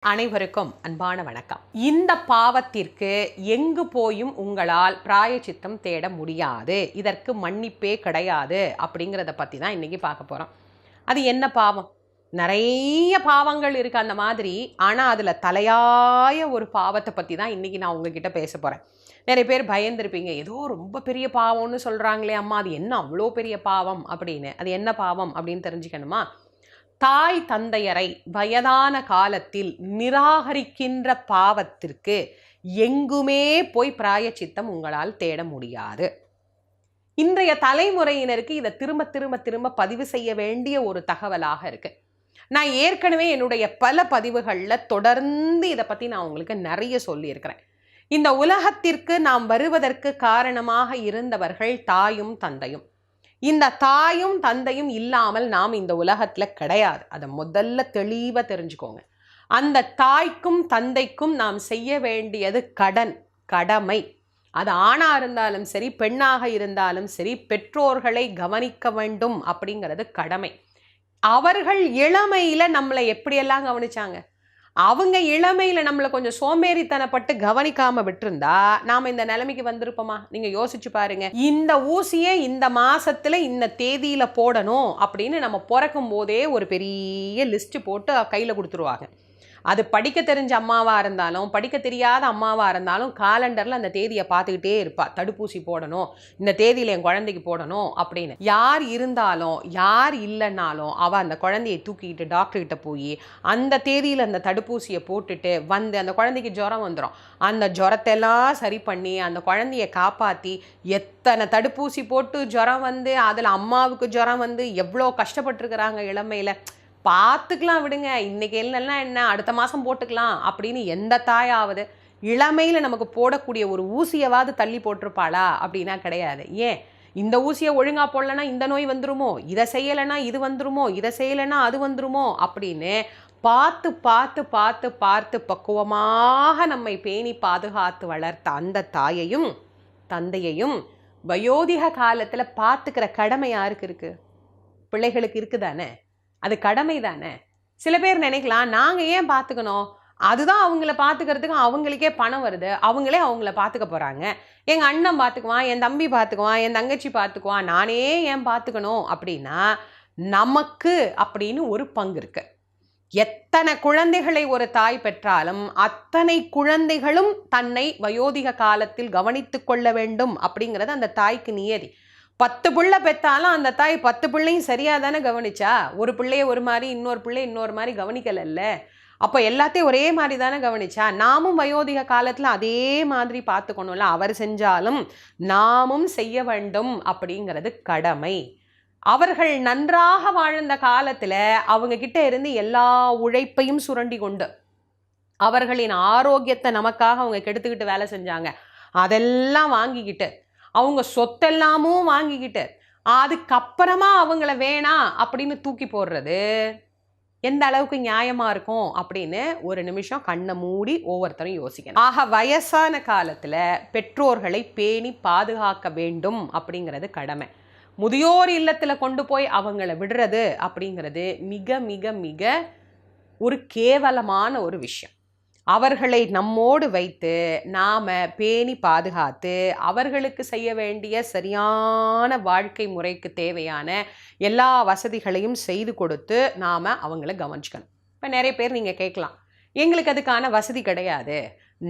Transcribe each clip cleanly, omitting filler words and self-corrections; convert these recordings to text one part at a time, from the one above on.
அனைவருக்கும் அன்பான வணக்கம். இந்த பாவத்திற்கு எங்கு போயும் உங்களால் பிராயச்சித்தம் தேட முடியாது, இதற்கு மன்னிப்பே கிடையாது அப்படிங்கிறத பற்றி தான் இன்றைக்கி பார்க்க போகிறோம். அது என்ன பாவம்? நிறைய பாவங்கள் இருக்குது அந்த மாதிரி. ஆனால் அதில் தலையாய ஒரு பாவத்தை பற்றி தான் இன்றைக்கி நான் உங்ககிட்ட பேச போகிறேன். நிறைய பேர் பயந்துருப்பீங்க, ஏதோ ரொம்ப பெரிய பாவம்னு சொல்கிறாங்களே அம்மா, அது என்ன அவ்வளோ பெரிய பாவம் அப்படின்னு. அது என்ன பாவம் அப்படின்னு தெரிஞ்சுக்கணுமா? தாய் தந்தையரை வயதான காலத்தில் நிராகரிக்கின்ற பாவத்திற்கு எங்குமே போய் பிராயச்சித்தம் உங்களால் தேட முடியாது. இன்றைய தலைமுறையினருக்கு இதை திரும்ப திரும்ப திரும்ப பதிவு செய்ய வேண்டிய ஒரு தகவலாக இருக்கு. நான் ஏற்கனவே என்னுடைய பல பதிவுகளில் தொடர்ந்து இதை பற்றி நான் உங்களுக்கு நிறைய சொல்லியிருக்கிறேன். இந்த உலகத்திற்கு நாம் வருவதற்கு காரணமாக இருந்தவர்கள் தாயும் தந்தையும். இந்த தாயும் தந்தையும் இல்லாமல் நாம் இந்த உலகத்தில் கிடையாது. அதை முதல்ல தெளிவாக தெரிஞ்சுக்கோங்க. அந்த தாய்க்கும் தந்தைக்கும் நாம் செய்ய வேண்டியது கடமை. அது ஆணாக இருந்தாலும் சரி, பெண்ணாக இருந்தாலும் சரி, பெற்றோர்களை கவனிக்க வேண்டும் அப்படிங்கிறது கடமை. அவர்கள் இளமையில் நம்மளை எப்படியெல்லாம் கவனிச்சாங்க? அவங்க இளமையில் நம்மளை கொஞ்சம் சோம்பேறித்தனப்பட்டு கவனிக்காம விட்டுருந்தா நாம் இந்த நிலைமைக்கு வந்திருப்போமா? நீங்கள் யோசிச்சு பாருங்க. இந்த ஊசியை இந்த மாசத்துல இந்த தேதியில போடணும் அப்படின்னு நம்ம பிறக்கும் போதே ஒரு பெரிய லிஸ்ட் போட்டு கையில் கொடுத்துருவாங்க. அது படிக்க தெரிஞ்ச அம்மாவாக இருந்தாலும் படிக்க தெரியாத அம்மாவாக இருந்தாலும் காலண்டரில் அந்த தேதியை பார்த்துக்கிட்டே இருப்பா. தடுப்பூசி போடணும், இந்த தேதியில் என் குழந்தைக்கு போடணும் அப்படின்னு. யார் இருந்தாலும் யார் இல்லைன்னாலும் அவள் அந்த குழந்தையை தூக்கிக்கிட்டு டாக்டர்கிட்ட போய் அந்த தேதியில் அந்த தடுப்பூசியை போட்டுட்டு வந்து அந்த குழந்தைக்கு ஜுரம் வந்துடும். அந்த ஜுரத்தெல்லாம் சரி பண்ணி அந்த குழந்தைய காப்பாற்றி எத்தனை தடுப்பூசி போட்டு ஜுரம் வந்து அதில் அம்மாவுக்கு ஜுரம் வந்து எவ்வளோ கஷ்டப்பட்டுருக்குறாங்க இளமையில். பார்த்துக்கலாம் விடுங்க, இன்றைக்கி இல்லைன்னா என்ன, அடுத்த மாதம் போட்டுக்கலாம் அப்படின்னு எந்த தாயாவது இளமையில் நமக்கு போடக்கூடிய ஒரு ஊசியவாது தள்ளி போட்டிருப்பாளா? அப்படின்னா கிடையாது. ஏன்? இந்த ஊசியை ஒழுங்காக போடலைன்னா இந்த நோய் வந்துருமோ, இதை செய்யலைன்னா இது வந்துருமோ, இதை செய்யலைன்னா அது வந்துருமோ அப்படின்னு பார்த்து பார்த்து பார்த்து பார்த்து பக்குவமாக நம்மை பேணி பாதுகாத்து வளர்த்த அந்த தாயையும் தந்தையையும் வயோதிக காலத்தில் பார்த்துக்கிற கடமை யாருக்கு இருக்குது? பிள்ளைகளுக்கு இருக்குதானே? அது கடமை தானே. சில பேர் நினைக்கலாம், நாங்கள் ஏன் பார்த்துக்கணும், அதுதான் அவங்கள பார்த்துக்கிறதுக்கு அவங்களுக்கே பணம் வருது, அவங்களே அவங்கள பார்த்துக்க போகிறாங்க, எங்கள் அண்ணன் பார்த்துக்குவான், என் தம்பி பார்த்துக்குவான், என் தங்கச்சி பார்த்துக்குவான், நானே ஏன் பார்த்துக்கணும் அப்படின்னா நமக்கு அப்படின்னு ஒரு பங்கு இருக்கு. எத்தனை குழந்தைகளை ஒரு தாய் பெற்றாலும் அத்தனை குழந்தைகளும் தன்னை வயோதிக காலத்தில் கவனித்து கொள்ள வேண்டும் அப்படிங்கிறது அந்த தாய்க்கு நியதி. 10 பிள்ளை பெற்றாலும் அந்த தாய் 10 பிள்ளையும் சரியாக தானே கவனிச்சா? ஒரு பிள்ளைய ஒரு மாதிரி இன்னொரு பிள்ளை இன்னொரு மாதிரி கவனிக்கலைல்ல. அப்போ எல்லாத்தையும் ஒரே மாதிரி தானே கவனிச்சா? நாமும் வயோதிக காலத்தில் அதே மாதிரி பார்த்துக்கணும்ல. அவர் செஞ்சாலும் நாமும் செய்ய வேண்டும் அப்படிங்கிறது கடமை. அவர்கள் நன்றாக வாழ்ந்த காலத்தில் அவங்க கிட்ட இருந்து எல்லா உழைப்பையும் சுரண்டி கொண்டு அவர்களின் ஆரோக்கியத்தை நமக்காக அவங்க கெடுத்துக்கிட்டு வேலை செஞ்சாங்க. அதெல்லாம் வாங்கிக்கிட்டு அவங்க சொத்தெல்லாமும் வாங்கிக்கிட்டு அதுக்கப்புறமா அவங்கள வேணாம் அப்படின்னு தூக்கி போடுறது எந்த அளவுக்கு நியாயமாக இருக்கும் அப்படின்னு ஒரு நிமிஷம் கண்ணை மூடி ஒவ்வொருத்தரும் யோசிக்கணும். ஆக வயசான காலத்தில் பெற்றோர்களை பேணி பாதுகாக்க வேண்டும் அப்படிங்கிறது கடமை. முதியோர் இல்லத்தில் கொண்டு போய் அவங்கள விடுறது அப்படிங்கிறது மிக மிக மிக ஒரு கேவலமான ஒரு விஷயம். அவர்களை நம்மோடு வைத்து நாம் பேணி பாதுகாத்து அவர்களுக்கு செய்ய வேண்டிய சரியான வாழ்க்கை முறைக்கு தேவையான எல்லா வசதிகளையும் செய்து கொடுத்து நாம் அவங்கள கவனிச்சுக்கணும். இப்போ நிறைய பேர் நீங்கள் கேட்கலாம், எங்களுக்கு அதுக்கான வசதி கிடையாது,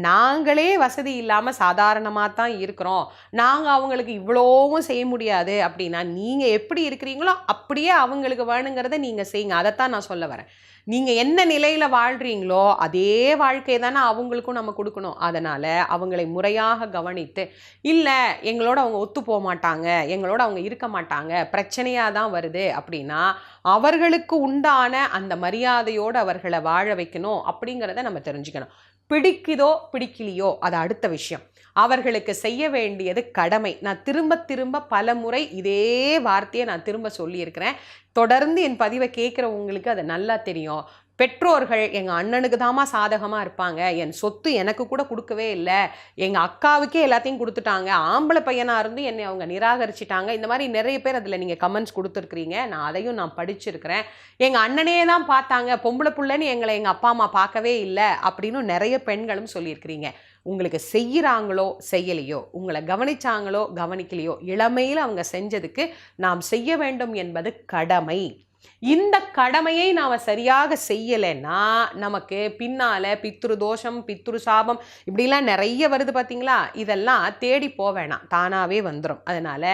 நாங்களே வசதி இல்லாமல் சாதாரணமாக தான் இருக்கிறோம், நாங்கள் அவங்களுக்கு இவ்வளோவும் செய்ய முடியாது அப்படின்னா நீங்கள் எப்படி இருக்கிறீங்களோ அப்படியே அவங்களுக்கு வேணுங்கிறத நீங்கள் செய்யுங்க. அதைத்தான் நான் சொல்ல வரேன். நீங்கள் என்ன நிலையில் வாழ்கிறீங்களோ அதே வாழ்க்கை தானே அவங்களுக்கும் நம்ம கொடுக்கணும். அதனால் அவங்களை முறையாக கவனித்து, இல்லை எங்களோட அவங்க ஒத்து போக மாட்டாங்க, எங்களோட அவங்க இருக்க மாட்டாங்க, பிரச்சனையாக தான் வருது அப்படின்னா அவர்களுக்கு உண்டான அந்த மரியாதையோடு அவர்களை வாழ வைக்கணும் அப்படிங்கிறத நம்ம தெரிஞ்சுக்கணும். பிடிக்குதோ பிடிக்கலையோ அது அடுத்த விஷயம். அவர்களுக்கு செய்ய வேண்டியது கடமை. நான் திரும்ப திரும்ப பல முறை இதே வார்த்தையை நான் திரும்ப சொல்லியிருக்கிறேன். தொடர்ந்து என் பதிவை கேட்குறவங்களுக்கு அது நல்லா தெரியும். பெற்றோர்கள் எங்கள் அண்ணனுக்கு தாமா சாதகமாக இருப்பாங்க, என் சொத்து எனக்கு கூட கொடுக்கவே இல்லை, எங்கள் அக்காவுக்கே எல்லாத்தையும் கொடுத்துட்டாங்க, ஆம்பளை பையனாக இருந்து என்னை அவங்க நிராகரிச்சிட்டாங்க. இந்த மாதிரி நிறைய பேர் அதில் நீங்கள் கமெண்ட்ஸ் கொடுத்துருக்குறீங்க. அதையும் நான் படிச்சிருக்கிறேன். எங்கள் அண்ணனே தான் பார்த்தாங்க, பொம்பளை புள்ளைன்னு எங்களை எங்கள் அப்பா அம்மா பார்க்கவே இல்லை அப்படின்னு நிறைய பெண்களும் சொல்லியிருக்கிறீங்க. உங்களுக்கு செய்கிறாங்களோ செய்யலையோ, உங்களை கவனிச்சாங்களோ கவனிக்கலையோ, இளமையில் அவங்க செஞ்சதுக்கு நாம் செய்ய வேண்டும் என்பது கடமை. இந்த கடமையை நாம் சரியாக செய்யலைன்னா நமக்கு பின்னால் பித்ரு தோஷம், பித்ரு சாபம் இப்படிலாம் நிறைய வருது பார்த்தீங்களா. இதெல்லாம் தேடி போவேணாம், தானாகவே வந்துடும். அதனால்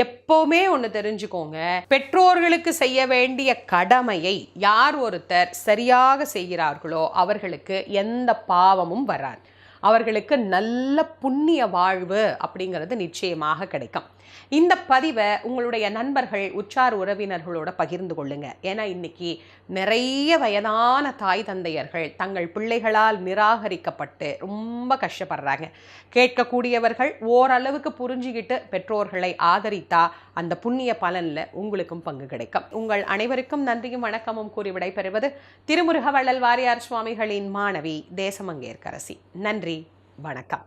எப்போவுமே ஒன்று தெரிஞ்சுக்கோங்க, பெற்றோர்களுக்கு செய்ய வேண்டிய கடமையை யார் ஒருத்தர் சரியாக செய்கிறார்களோ அவர்களுக்கு எந்த பாவமும் வராது, அவர்களுக்கு நல்ல புண்ணிய வாழ்வு அப்படிங்கிறது நிச்சயமாக கிடைக்கும். இந்த பதிவை உங்களுடைய நண்பர்கள், உற்றார் உறவினர்களோட பகிர்ந்து கொள்ளுங்க. ஏன்னா இன்னைக்கு நிறைய வயதான தாய் தந்தையர்கள் தங்கள் பிள்ளைகளால் நிராகரிக்கப்பட்டு ரொம்ப கஷ்டப்படுறாங்க. கேட்கக்கூடியவர்கள் ஓரளவுக்கு புரிஞ்சுக்கிட்டு பெற்றோர்களை ஆதரித்தா அந்த புண்ணிய பலனில் உங்களுக்கும் பங்கு கிடைக்கும். உங்கள் அனைவருக்கும் நன்றியும் வணக்கமும் கூறி விடைபெறுவது திருமுருகவள்ளல் வாரியார் சுவாமிகளின் மாணவி தேசமங்கேற்கரசி. நன்றி, வணக்கம்.